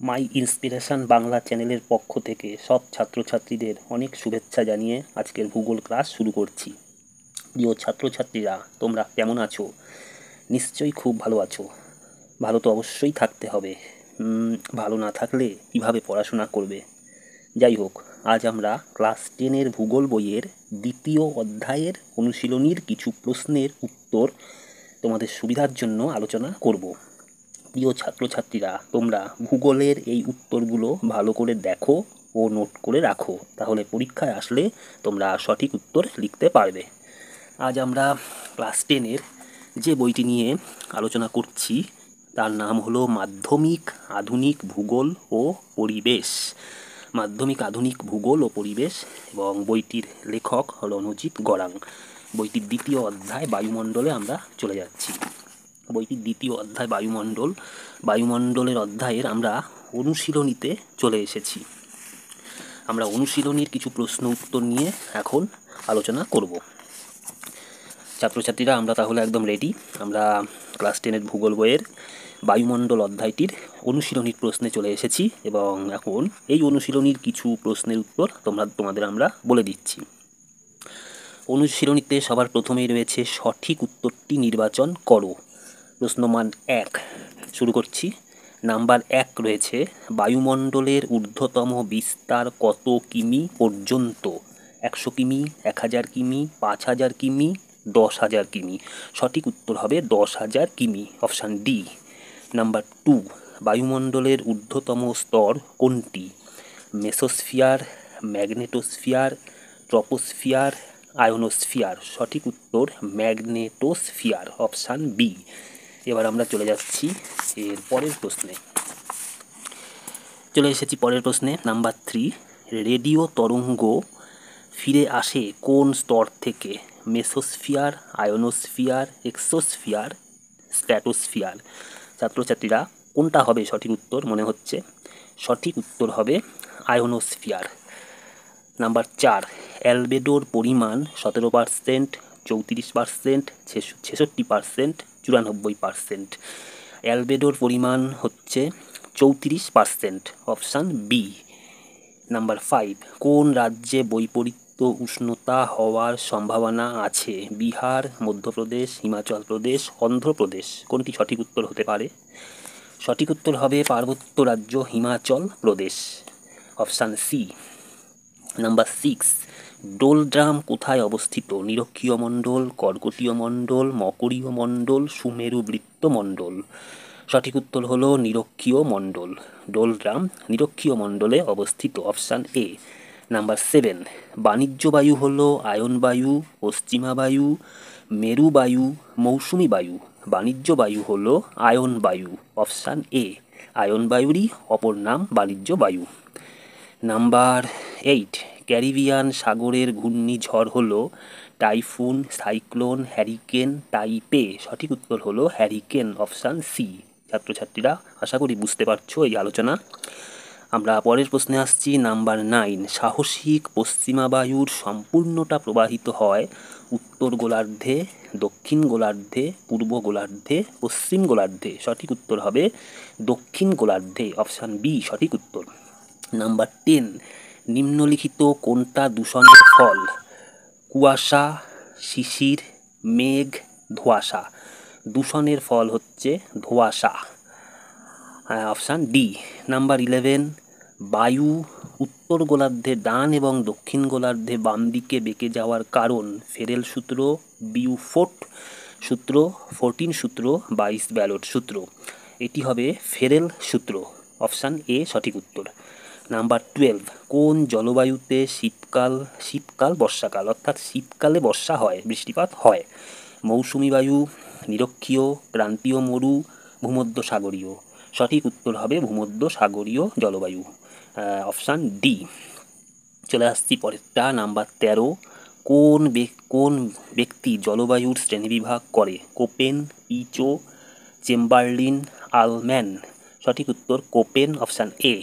মাই inspiration Bangla চ্যানেলের পক্ষ থেকে সব ছাত্রছাত্রীদের অনেক শুভেচ্ছা জানিয়ে আজকের ভূগোল ক্লাস শুরু করছি। প্রিয় ছাত্রছাত্রীরা, তোমরা কেমন আছো? নিশ্চয়ই খুব ভালো আছো। ভালো তো অবশ্যই থাকতে হবে। ভালো না থাকলে কিভাবে পড়াশোনা করবে? যাই হোক, আজ আমরা ক্লাস 10-এর ভূগোল বইয়ের দ্বিতীয় অধ্যায়ের অনুশীলনীর কিছু প্রশ্নের উত্তর তোমাদের সুবিধার জন্য আলোচনা করব। প্রিয় ছাত্রছাত্রীরা, তোমরা ভূগোলের এই উত্তরগুলো ভালো করে দেখো ও নোট করে রাখো, তাহলে পরীক্ষায় আসলে তোমরা সঠিক উত্তর লিখতে পারবে। আজ আমরা ক্লাস 10-এর যে বইটি নিয়ে আলোচনা করছি তার নাম হলো মাধ্যমিক আধুনিক ভূগোল ও পরিবেশ। মাধ্যমিক আধুনিক ভূগোল ও পরিবেশ, এবং বইটির লেখক হলো অনুজিৎ গড়াং। বইটির দ্বিতীয় অধ্যায় বায়ুমণ্ডলে আমরা চলে যাচ্ছি। বইটির দ্বিতীয় অধ্যায় বায়ুমণ্ডলের অধ্যায়ের আমরা অনুশীলনীতে চলে এসেছি। আমরা অনুশীলনীর কিছু প্রশ্ন উত্তর নিয়ে এখন আলোচনা করব। ছাত্রছাত্রীরা, আমরা তাহলে একদম রেডি। আমরা ক্লাস 10-এর ভূগোল বইয়ের বায়ুমণ্ডল অধ্যায়টির অনুশীলনীর প্রশ্নে চলে এসেছি, এবং এখন এই অনুশীলনীর কিছু প্রশ্নের উত্তর তোমাদের আমরা বলে দিচ্ছি। অনুশীলনীতে সবার প্রথমেই রয়েছে সঠিক উত্তরটি নির্বাচন করো। প্রশ্ন মান 1 শুরু করছি। নাম্বার 1 রয়েছে, বায়ুমণ্ডলের ঊর্ধ্বতম বিস্তার কত কিমি পর্যন্ত? 100 কিমি, 1000 কিমি, 5000 কিমি, 10,000 কিমি। সঠিক উত্তর হবে 10,000 কিমি, অপশান ডি। নাম্বার 2, বায়ুমণ্ডলের ঊর্ধ্বতম স্তর কোনটি? Mesosphere, magnetosphere, troposphere, ionosphere. সঠিক উত্তর ম্যাগনেটোস্ফিয়ার, অপশান বি। এবার আমরা চলে যাচ্ছি এর পরের প্রশ্নে। পরের প্রশ্নে। নাম্বার 3, রেডিও তরঙ্গ ফিরে আসে কোন স্তর থেকে? Mesosphere, ionosphere, exosphere, stratosphere. ছাত্রছাত্রীরা, কোনটা হবে সঠিক উত্তর মনে হচ্ছে? সঠিক উত্তর হবে আয়োনোস্ফিয়ার। নাম্বার 4, অ্যালবেডোর পরিমাণ 17%, 34%, 66%, 94%। অ্যালবেডোর পরিমাণ হচ্ছে 34%, অপশান বি। নাম্বার 5, কোন রাজ্যে বৈপরীত্য উষ্ণতা হওয়ার সম্ভাবনা আছে? বিহার, মধ্যপ্রদেশ, হিমাচল প্রদেশ, অন্ধ্রপ্রদেশ। কোনটি সঠিক উত্তর হতে পারে? সঠিক উত্তর হবে পার্বত্য রাজ্য Himachal Pradesh, option C. Number 6, ডোলড্রাম কোথায় অবস্থিত? নিরক্ষীয় মণ্ডল, কর্কটীয় মণ্ডল, মকরীয় মণ্ডল, সুমেরু বৃত্ত মণ্ডল। সঠিক উত্তর হলো নিরক্ষীয় মণ্ডল। ডোলড্রাম নিরক্ষীয় মণ্ডলে অবস্থিত, অপশান এ। নাম্বার 7, বাণিজ্য বায়ু হলো আয়ন বায়ু, পশ্চিমা বায়ু, মেরু বায়ু, মৌসুমি বায়ু। বাণিজ্য বায়ু হলো আয়ন বায়ু, অপশান এ। আয়ন বায়ুরই অপর নাম বাণিজ্য বায়ু। নাম্বার 8, ক্যারিবিয়ান সাগরের ঘূর্ণিঝড় হলো টাইফুন, সাইক্লোন, হ্যারিকেন, টাইপে। সঠিক উত্তর হলো হ্যারিকেন, অপশান সি। ছাত্রছাত্রীরা, আশা করি বুঝতে পারছো এই আলোচনা। আমরা পরের প্রশ্নে আসছি। নাম্বার 9, সাহসিক পশ্চিমা বায়ুর সম্পূর্ণটা প্রবাহিত হয় উত্তর গোলার্ধে, দক্ষিণ গোলার্ধে, পূর্ব গোলার্ধে, পশ্চিম গোলার্ধে। সঠিক উত্তর হবে দক্ষিণ গোলার্ধে, অপশান বি সঠিক উত্তর। নাম্বার 10, নিম্নলিখিত কোনটা দূষণের ফল? কুয়াশা, শিশির, মেঘ, ধোঁয়াশা। দূষণের ফল হচ্ছে ধোঁয়াশা, অপশান ডি। নাম্বার 11, বায়ু উত্তর গোলার্ধে ডান এবং দক্ষিণ গোলার্ধে বাম দিকে বেঁকে যাওয়ার কারণ? ফেরেল সূত্র, বিউফোর্ট সূত্র, 14 সূত্র, 22 ব্যালট সূত্র। এটি হবে ফেরেল সূত্র, অপশান এ সঠিক উত্তর। নাম্বার 12, কোন জলবায়ুতে শীতকাল বর্ষাকাল, অর্থাৎ শীতকালে বর্ষা হয়, বৃষ্টিপাত হয়? মৌসুমি বায়ু, নিরক্ষীয়, ক্রান্তীয় মরু, ভূমধ্যসাগরীয়। সঠিক উত্তর হবে ভূমধ্যসাগরীয় জলবায়ু, অপশান ডি। চলে আসছি পরেরটা। নাম্বার 13, কোন ব্যক্তি জলবায়ুর শ্রেণীবিভাগ করে? কোপেন, ইচো, চেম্বারলিন, আলম্যান। সঠিক উত্তর কোপেন, অপশান এ।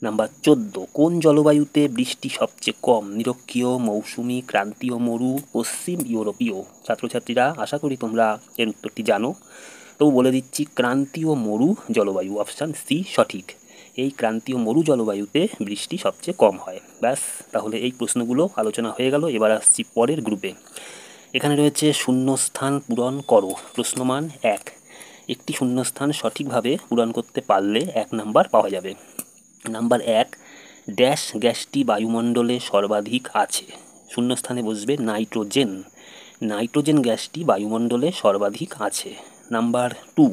নাম্বার 14, কোন জলবায়ুতে বৃষ্টি সবচেয়ে কম? নিরক্ষীয়, মৌসুমি, ক্রান্তীয় মরু, পশ্চিম ইউরোপীয়। ছাত্রছাত্রীরা, আশা করি তোমরা এর উত্তরটি জানো, তবু বলে দিচ্ছি ক্রান্তীয় মরু জলবায়ু, অপশান সি সঠিক। এই ক্রান্তীয় মরু জলবায়ুতে বৃষ্টি সবচেয়ে কম হয়। ব্যাস, তাহলে এই প্রশ্নগুলো আলোচনা হয়ে গেল। এবার আসছি পরের গ্রুপে। এখানে রয়েছে শূন্যস্থান পূরণ করো। প্রশ্নমান 1, একটি শূন্যস্থান সঠিকভাবে পূরণ করতে পারলে 1 নাম্বার পাওয়া যাবে। নাম্বার 1, ড্যাশ গ্যাসটি বায়ুমণ্ডলে সর্বাধিক আছে। শূন্যস্থানে বসবে নাইট্রোজেন। নাইট্রোজেন গ্যাসটি বায়ুমণ্ডলে সর্বাধিক আছে। নাম্বার 2,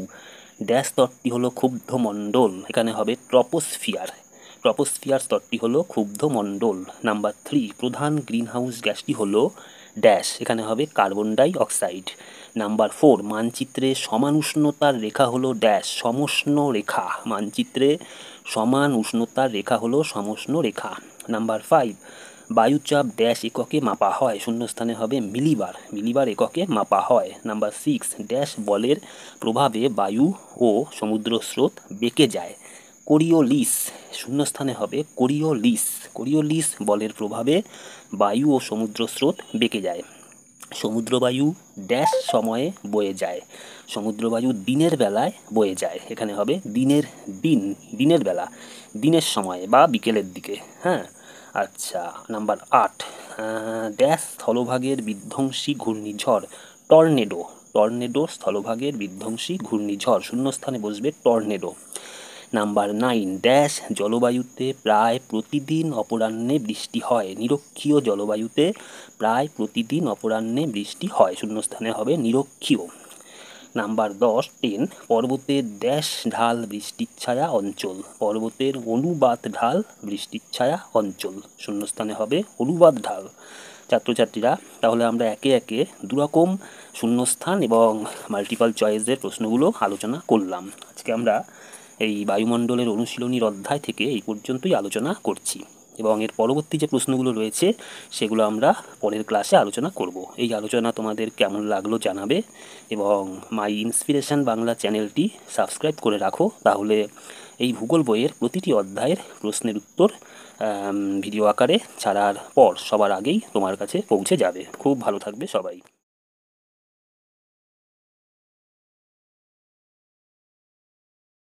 ড্যাশ স্তরটি হলো ক্ষুব্ধ মণ্ডল। এখানে হবে ট্রপোস্ফিয়ার। ট্রপোস্ফিয়ার স্তরটি হলো ক্ষুব্ধ মণ্ডল। নাম্বার 3, প্রধান গ্রিনহাউস গ্যাসটি হলো ড্যাশ। এখানে হবে কার্বন ডাই অক্সাইড। নাম্বার 4, মানচিত্রে সমান উষ্ণতার রেখা হলো ড্যাশ, সমষ্ণ রেখা। মানচিত্রে সমান উষ্ণতার রেখা হলো সমষ্ণ রেখা। নাম্বার 5, বায়ুচাপ ড্যাশ এককে মাপা হয়। শূন্যস্থানে হবে মিলিবার। মিলিবার এককে মাপা হয়। নাম্বার 6, ড্যাশ বলের প্রভাবে বায়ু ও সমুদ্র স্রোত বেঁকে যায়। কোরিওলিস। শূন্যস্থানে হবে কোরিওলিস। কোরিওলিস বলের প্রভাবে বায়ু ও সমুদ্র স্রোত বেঁকে যায়। সমুদ্রবায়ু ড্যাশ সময়ে বয়ে যায়। সমুদ্রবায়ু দিনের বেলায় বয়ে যায়। এখানে হবে দিনের বেলা, দিনের সময় বা বিকেলের দিকে। হ্যাঁ, আচ্ছা। নাম্বার 8, ড্যাশ স্থলভাগের বিধ্বংসী ঘূর্ণিঝড় টর্নেডো। টর্নেডো স্থলভাগের বিধ্বংসী ঘূর্ণিঝড়। শূন্যস্থানে বসবে টর্নেডো। নাম্বার 9, ড্যাশ জলবায়ুতে প্রায় প্রতিদিন অপরাহ্নে বৃষ্টি হয়। নিরক্ষীয় জলবায়ুতে প্রায় প্রতিদিন অপরাহ্নে বৃষ্টি হয়। শূন্যস্থানে হবে নিরক্ষীয়। নাম্বার 10, পর্বতের ড্যাশ ঢাল বৃষ্টির ছায়া অঞ্চল। পর্বতের অনুবাদ ঢাল বৃষ্টির ছায়া অঞ্চল। শূন্যস্থানে হবে অনুবাদ ঢাল। ছাত্রছাত্রীরা, তাহলে আমরা একে একে দুরকম শূন্যস্থান এবং মাল্টিপল চয়েসের প্রশ্নগুলো আলোচনা করলাম। আজকে আমরা এই বায়ুমণ্ডলের অনুশীলনীর অধ্যায় থেকে এই পর্যন্তই আলোচনা করছি, এবং এর পরবর্তী যে প্রশ্নগুলো রয়েছে সেগুলো আমরা পরের ক্লাসে আলোচনা করব। এই আলোচনা তোমাদের কেমন লাগলো জানাবে, এবং মাই ইন্সপিরেশন বাংলা চ্যানেলটি সাবস্ক্রাইব করে রাখো, তাহলে এই ভূগোল বইয়ের প্রতিটি অধ্যায়ের প্রশ্নের উত্তর ভিডিও আকারে ছাড়ার পর সবার আগেই তোমার কাছে পৌঁছে যাবে। খুব ভালো থাকবে সবাই।